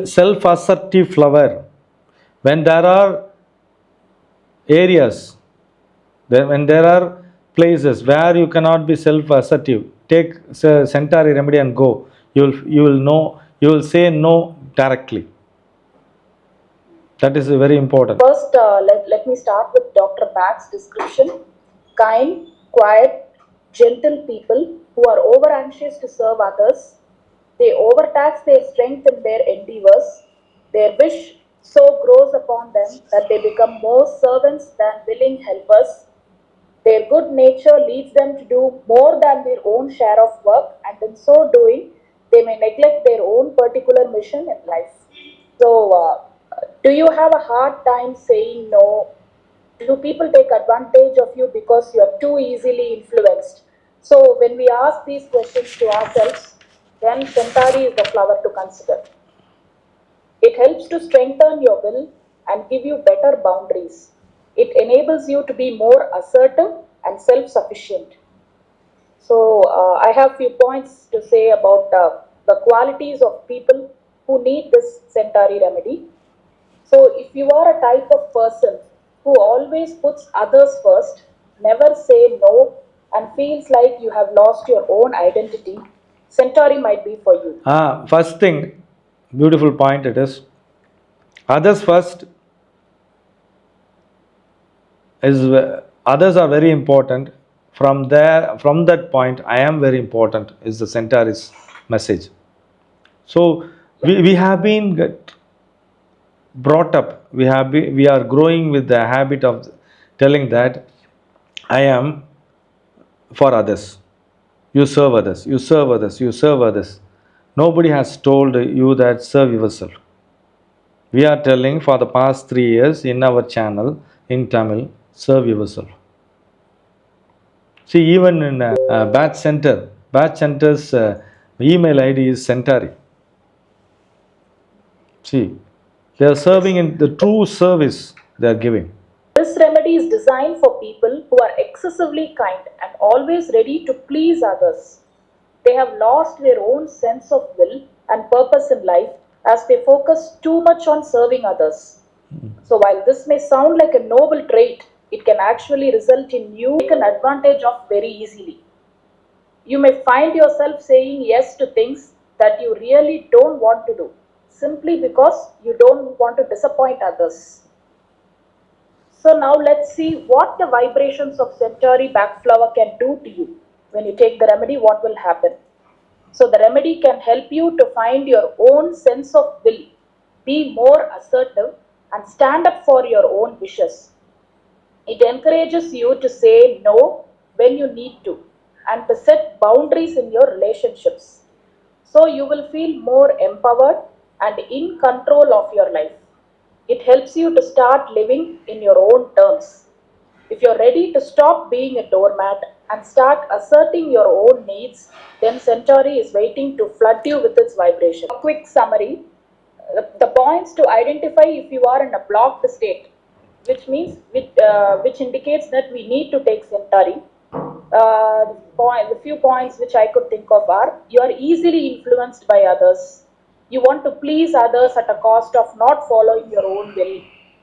self-assertive flower. When there are areas, when there are places where you cannot be self-assertive, take Centaury remedy and go. You will know. You will say no directly. That is very important. First, let me start with Dr. Mack's description. Kind, quiet, gentle people who are over anxious to serve others. They overtax their strength in their endeavors. Their wish so grows upon them that they become more servants than willing helpers. Their good nature leads them to do more than their own share of work, and in so doing, they may neglect their own particular mission in life. So, do you have a hard time saying no? Do people take advantage of you because you are too easily influenced? So, when we ask these questions to ourselves, then Centauri is the flower to consider. It helps to strengthen your will and give you better boundaries. It enables you to be more assertive and self sufficient. So, I have few points to say about the qualities of people who need this Centauri remedy. So, if you are a type of person who always puts others first, never say no, and feels like you have lost your own identity, Centauri might be for you. First thing, beautiful point it is. Others first is others are very important. From that point, I am very important is the Centaury's message. So we have been brought up. We are growing with the habit of telling that I am for others. You serve others. You serve others. You serve others. Nobody has told you that serve yourself. We are telling for the past 3 years in our channel in Tamil, serve yourself. See, even in batch center's email ID is Centaury. See, they are serving in the true service they are giving. This remedy is designed for people who are excessively kind and always ready to please others. They have lost their own sense of will and purpose in life as they focus too much on serving others. So, while this may sound like a noble trait, it can actually result in you taken advantage of very easily. You may find yourself saying yes to things that you really don't want to do simply because you don't want to disappoint others. So now let's see what the vibrations of Centaury backflower can do to you. When you take the remedy, what will happen? So the remedy can help you to find your own sense of will, be more assertive, and stand up for your own wishes. It encourages you to say no when you need to and to set boundaries in your relationships. So you will feel more empowered and in control of your life. It helps you to start living in your own terms. If you're ready to stop being a doormat and start asserting your own needs, then Centaury is waiting to flood you with its vibration. A quick summary: the points to identify if you are in a blocked state, which indicates that we need to take Centaury. The few points which I could think of are: you are easily influenced by others. You want to please others at a cost of not following your own will.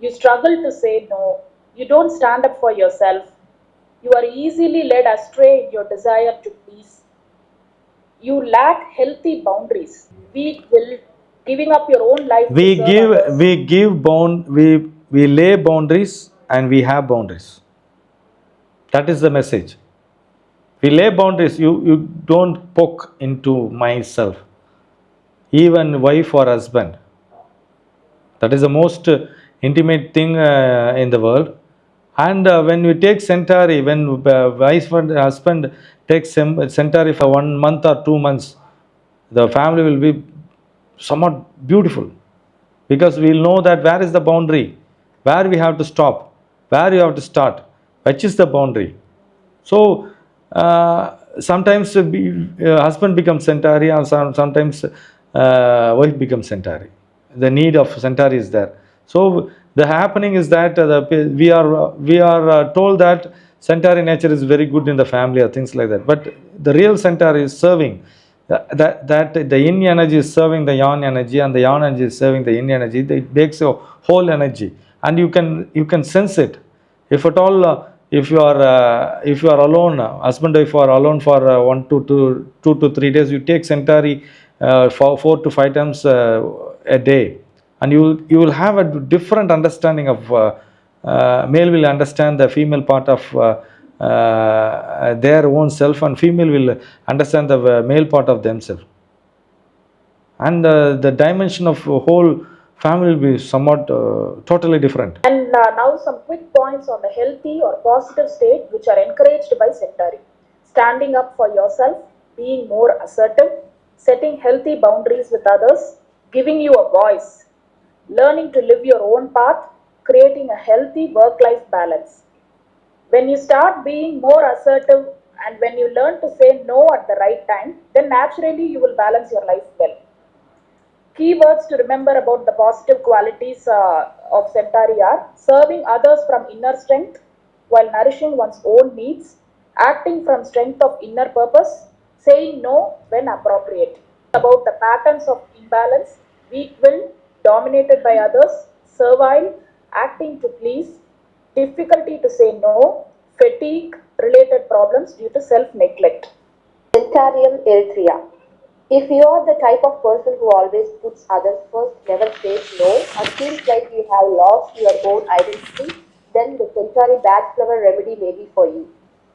You struggle to say no. You don't stand up for yourself. You are easily led astray in your desire to please. You lack healthy boundaries. Weak will, giving up your own life to serve others. We lay boundaries and we have boundaries. That is the message. We lay boundaries. You don't poke into myself, even wife or husband. That is the most intimate thing in the world. And when we take Centaury, when wife and husband takes Centaury for 1 month or 2 months, the family will be somewhat beautiful, because we'll know that where is the boundary, where we have to stop, where you have to start, which is the boundary. So sometimes husband becomes Centaury, or sometimes wife becomes Centaury. The need of Centaury is there. So the happening is that we are told that Centaury nature is very good in the family or things like that. But the real Centaury is serving. that the yin energy is serving the yang energy, and the yang energy is serving the yin energy. It makes a whole energy, and you can sense it. If at all, if you are alone, husband and wife are alone for 1 to 2 to 3 days, you take Centaury for 4 to 5 times a day, and you will have a different understanding of male will understand the female part of their own self, and female will understand the male part of themselves, and the dimension of whole family will be somewhat totally different. And now some quick points on the healthy or positive state which are encouraged by Centauri. Standing up for yourself, being more assertive, setting healthy boundaries with others, giving you a voice, learning to live your own path, creating a healthy work-life balance. When you start being more assertive and when you learn to say no at the right time, then naturally you will balance your life well. Keywords to remember about the positive qualities of Centauri are serving others from inner strength while nourishing one's own needs, acting from strength of inner purpose, saying no when appropriate. About the patterns of imbalance, weak will, dominated by others, servile, acting to please, difficulty to say no, fatigue, related problems due to self neglect. Deltarium eritrea. If you are the type of person who always puts others first, never says no, or feels like you have lost your own identity, then the Centaury Bat Flower remedy may be for you.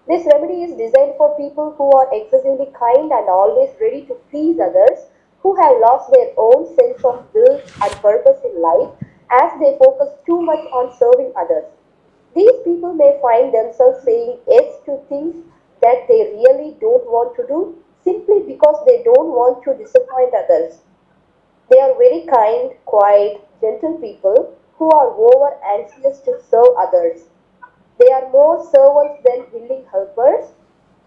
This remedy is designed for people who are excessively kind and always ready to please others, who have lost their own sense of will and purpose in life as they focus too much on serving others. These people may find themselves saying yes to things that they really don't want to do simply because they don't want to disappoint others. They are very kind, quiet, gentle people who are over anxious to serve others. They are more servants than willing helpers.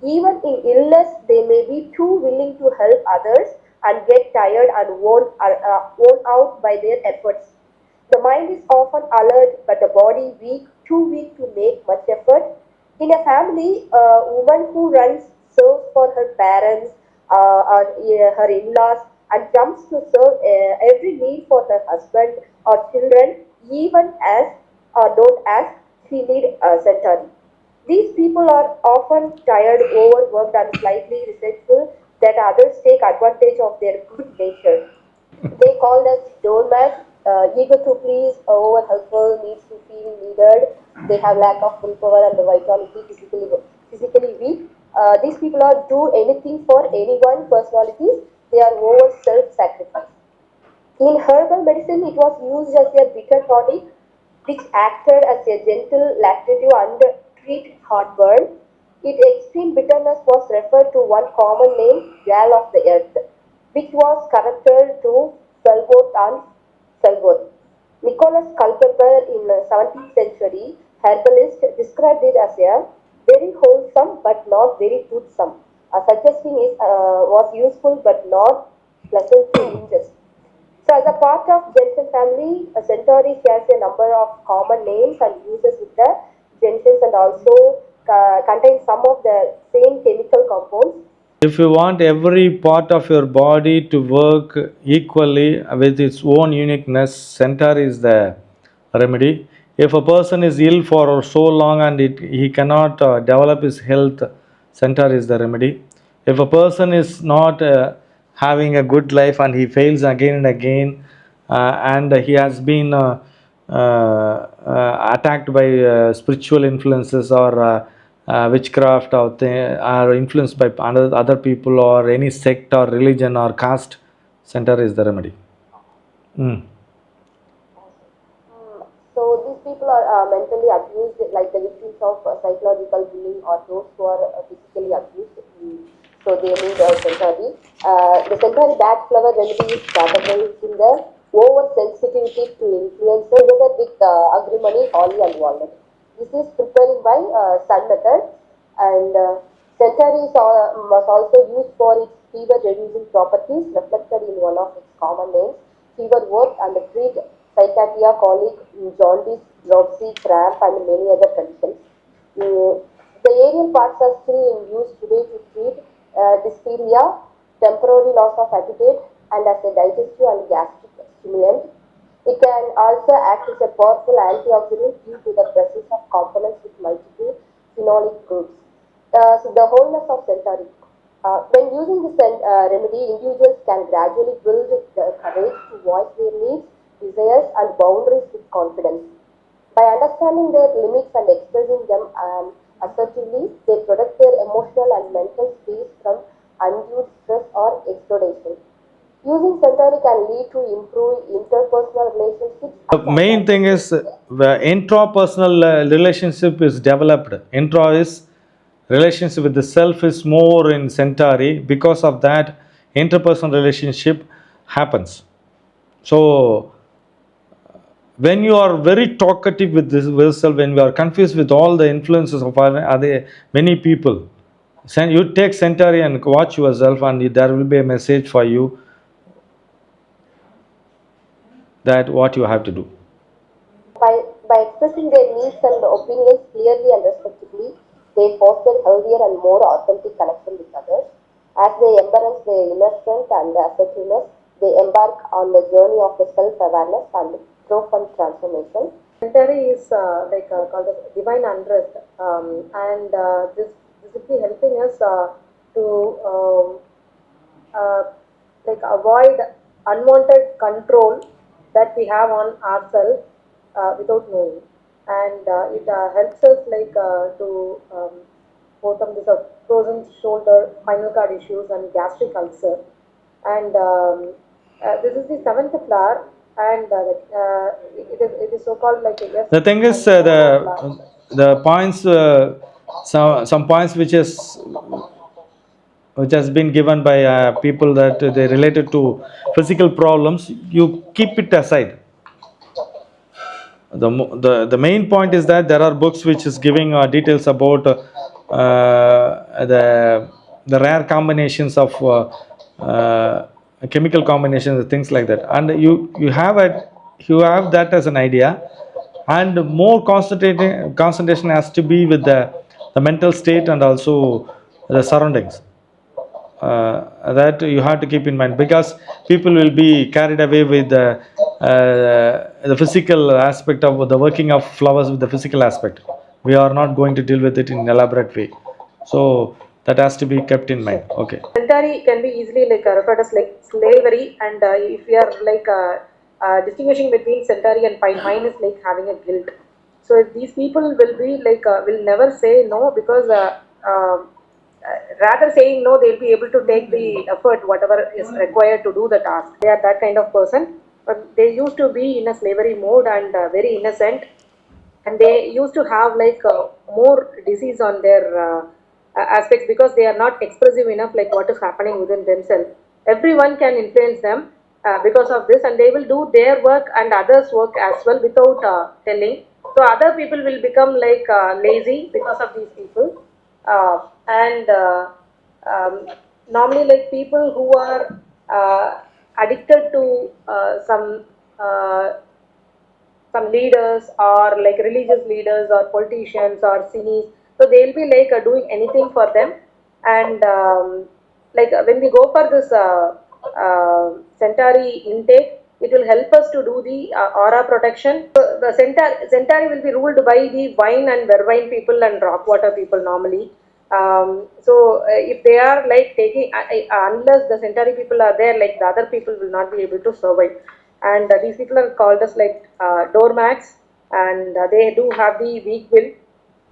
Even in illness, they may be too willing to help others and get tired and worn out by their efforts. The mind is often alert, but the body weak, too weak to make much effort. In a family, a woman who runs serves for her parents or her in-laws and jumps to serve every need for her husband or children, even as or not as she need Centauri. These people are often tired, overworked, and slightly resentful that others take advantage of their good nature. They called us doormat, eager to please, over helpful, needs to feel needed. They have lack of willpower and the vitality, physically weak. These people are do anything for anyone. Personalities. They are over self-sacrifice. In herbal medicine, it was used as a bitter tonic, which acted as a gentle laxative under treat heartburn. Its extreme bitterness was referred to one common name, gall of the earth, which was corrupted to Felvoth and Felvoth. Nicholas Culpeper in the 17th century herbalist described it as a very wholesome but not very toothsome, suggesting it was useful but not pleasant to ingest. So, as a part of Jensen family, a Centauri shares a number of common names and uses with the Jensens and also contains some of the same chemical compounds. If you want every part of your body to work equally with its own uniqueness, Centaur is the remedy. If a person is ill for so long and he cannot develop his health, Centaur is the remedy. If a person is not having a good life and he fails again and again, and he has been attacked by spiritual influences or witchcraft, or are influenced by other people or any sect or religion or caste, Centaur is the remedy. Mm. So these people are mentally abused, like the victims of psychological bullying or those who are physically abused. So they need a Centauri. The Centauri bat flower remedy is categorized in the oversensitivity to influence together with agrimony, holly, and walnut. This is preparing by sun method, and Centauri was also used for its fever reducing properties reflected in one of its common names. Fever work and treat psychatia, colic, jaundice, dropsy, cramp, and many other conditions. Mm, the aerial parts are still in use today to treat diphtheria, temporary loss of appetite, and as a digestive and gastric stimulant. It can also act as a powerful antioxidant due to the presence of components with multiple phenolic groups. So the wholeness of Centaury. When using this remedy, individuals can gradually build the courage to voice their needs, desires, and boundaries with confidence. By understanding their limits and expressing them assertively, they protect their emotional and mental space from undue stress or exploitation. Using Centauri can lead to improved interpersonal relationships The and main thing is the intrapersonal relationship is developed. Intra is relationship with the self is more in Centauri. Because of that, interpersonal relationship happens. So when you are very talkative with this yourself, when you are confused with all the influences of other many people, you take Centauri and watch yourself, and there will be a message for you that what you have to do. by expressing their needs and opinions clearly and respectfully, they foster healthier and more authentic connection with others. As they embrace their inner strength and assertiveness, they embark on the journey of the self-awareness and profound transformation. Century is called as divine unrest, and this will be helping us to uh, avoid unwanted control that we have on ourselves without knowing, and it helps us to overcome this frozen shoulder, spinal cord issues, and gastric ulcer. And this is the seventh flower, and it is so called like a yes The thing is, and no flower. the points, some points which has been given by people that they related to physical problems, you keep it aside. The main point is that there are books which is giving details about the rare combinations of chemical combinations, things like that, and you have that as an idea, and more concentration has to be with the mental state and also the surroundings. That you have to keep in mind, because people will be carried away with the physical aspect of the working of flowers with the physical aspect. We are not going to deal with it in an elaborate way, so that has to be kept in mind. Okay. Centaury can be easily referred as like slavery, and if we are distinguishing between Centaury and Pine, mine is like having a guilt. So these people will be will never say no, because rather saying no, they'll be able to take the effort whatever is required to do the task. They are that kind of person, but they used to be in a slavery mode and very innocent, and they used to have more disease on their aspects, because they are not expressive enough like what is happening within themselves. Everyone can influence them because of this, and they will do their work and others work as well without telling. So other people will become lazy because of these people, and normally like people who are addicted to some leaders, or like religious leaders or politicians or cities, so they'll be doing anything for them. And when we go for this Centauri intake, it will help us to do the aura protection. So the Centauri will be ruled by the wine and vervine people and rock water people normally. If they are like taking, unless the Centauri people are there, like the other people will not be able to survive. And these people are called as doormats, and they do have the weak will,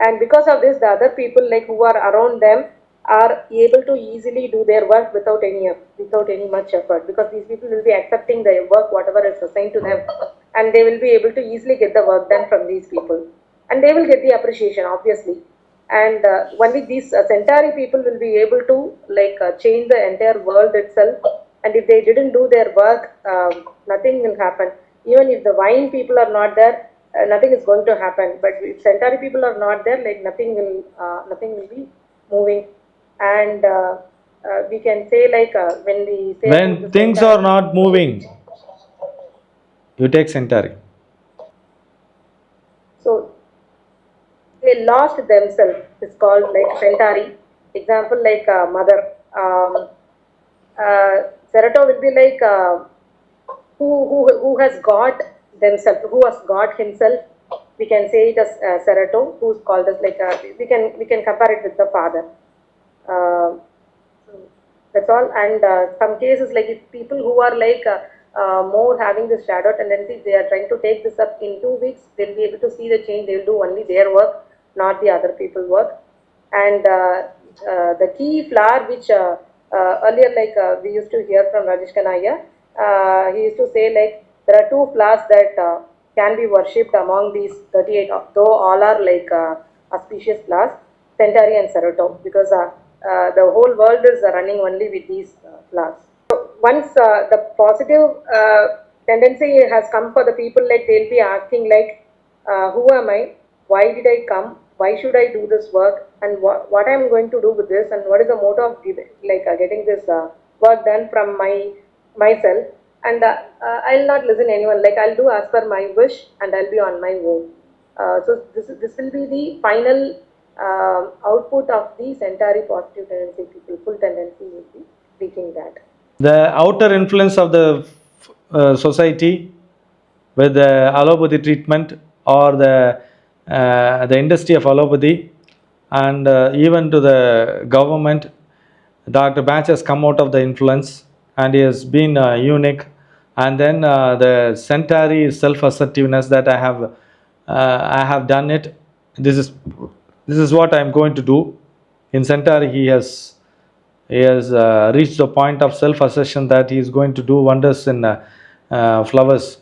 and because of this, the other people like who are around them are able to easily do their work without any much effort, because these people will be accepting the work whatever is assigned to them, and they will be able to easily get the work done from these people, and they will get the appreciation obviously. And only these Centauri people will be able to change the entire world itself. And if they didn't do their work, nothing will happen. Even if the wine people are not there, nothing is going to happen. But if Centauri people are not there, like nothing will be moving. And we can say when we say about the When things are Centauri, not moving, you take Centauri. so they lost themselves. It's called like Centauri. Example like mother. Serato will be like who has got themselves, who has got himself. We can say it as Serato, who's called as like we can compare it with the father. Uh, that's all. And some cases, like if people who are like more having this shadow tendency, they are trying to take this up in 2 weeks, they'll be able to see the change. They'll do only their work, not the other people's work. And the key flower which earlier, like we used to hear from Rajesh Kanaya, he used to say like there are two flowers that can be worshipped among these 38, though all are like auspicious flowers, Centaury and Ceratops, because the whole world is running only with these flowers. So once the positive tendency has come for the people, like they'll be asking like, who am I? Why did I come? Why should I do this work? And what I'm going to do with this? And what is the motto of getting this work done from myself? And I'll not listen to anyone. Like I'll do as per my wish, and I'll be on my own. So this will be the final output of the Centauri positive tendency people. Full tendency will be reaching that. The outer influence of the society with the allopathy treatment, or the industry of allopathy, and even to the government, Dr. Batch has come out of the influence, and he has been unique. And then the Centauri self-assertiveness that I have done it. This is this is what I am going to do. In Centauri, he has reached the point of self-assertion that he is going to do wonders in flowers.